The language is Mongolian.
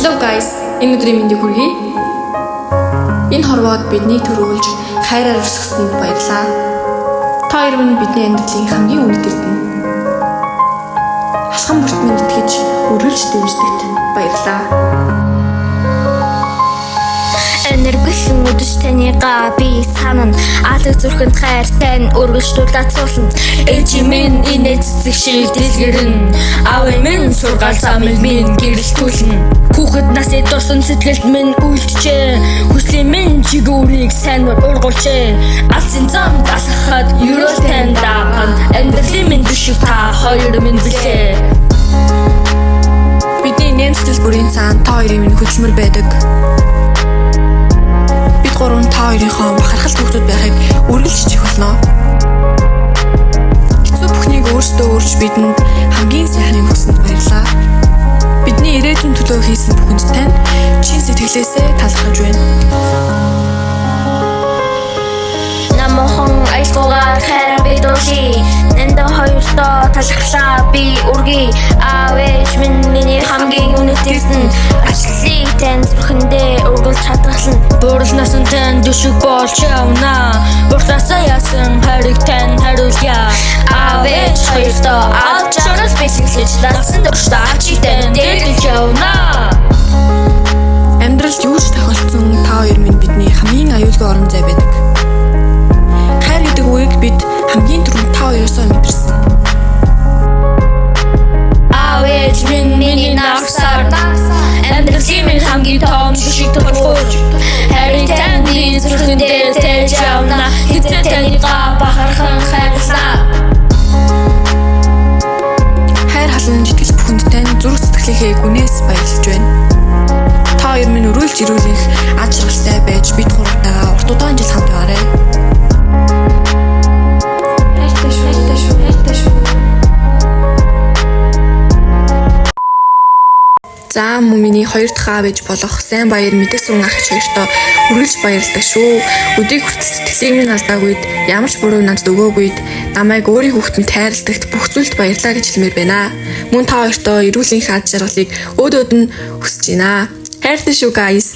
Hello guys, энэ өдрийн мэндийг хүргэе. Энэ хорвоод бидний төрүүлж хайраар өсгсөнд баярлалаа. Та хоёр минь бидний амьдралын хамгийн үнэтэйгэн. Хасхан бүртмэн итгэж үргэлж дэмждэгт баярлалаа. Энергихэн үдэш таныгаа би санана. Алаг зүрхэнд хайртай нь өргөжлүүлээд суулна. Ээжи минь инээ цэцэг шиг дэлгэрнэ. Аав минь сургаал замыг минь гэрэлтүүлнэ. Хүүхэд насны дурсан сэтгэлд минь үйлчжээ. Хүслийн минь чигүүрийг сайн ургуулжээ. Алсын зам дасахад юротэй даапан. Амьдралын минь бишиг та хоёр минь билээ. Бидний нэмстэл бүрийн цаан та хоёрын минь хөдөлмөр байдаг. Гурван та хоёрынхоо бахархал хүүхдүүд байхыг үргэлж хичээх болно. Хэцүү бүхнийг өөрсдөө өөрч бидэнд хамгийн сайхныг өгсөнд баярлалаа. Бидний ирээдүйн төлөө хийсэн бүхэнд тань чин сэтгэлээсээ талархаж байна. Намохон айсгуугаар хайраа би души. Нэндэ хоёртоо талархлаа би үрги. Аав ээж минь миний хамгийн үнэтэйгэн. Ажлыг тань зүрхэндээ ургуулж чадгална. Буурлнаас нь тань дүшиг болж явна. Буртасаа яасан хайрыг тань хариулъя. Аав ээж хоёртоо авч чанаас бэлгэлж насан туршдаа ачиг тань дээлж явна. Амьдралд юу ч тохиолдсон та хоёр минь бидний хамгийн аюулгүй орон зай байдаг. Хайр гэдэг үгийг бид хамгийн түрүүнд та хоёроосоо мэдэрсэн. Аав ээж минь миний навсаар амьдралын минь хамгийн том шиг тохиолж хайрын таны зүрхэндээ тээж явна. Хэзээ таныгаа бахархан хайрлаа. Хайр халуун итгэж бүхэнд тань зүрх сэтгэлийнхээ гүнээс баярлж байна. Та хоёр минь өрөөлж ирүүлэх аж аргалтай байж бид гуравтайгаа урт удаан жил хамт байгаарай. За миний хоёр дахь аав ээж болох сайн баяр мэдээсэн ах хоёртоо үргэлж баярлалаа шүү. Өдийг хүртэл сэтгэлийг минь алдаагүйд ямар ч буруу надад өгөөгүйд намайг өөрийн хүүхдэд тайралдагт бүх зүйлд баярлалаа гэж хэлмээр байна. Мөн та хоёртоо эрүүл энх аж аргалыг өөдөөд нь хүсэж байна. Хайртай шүү guys.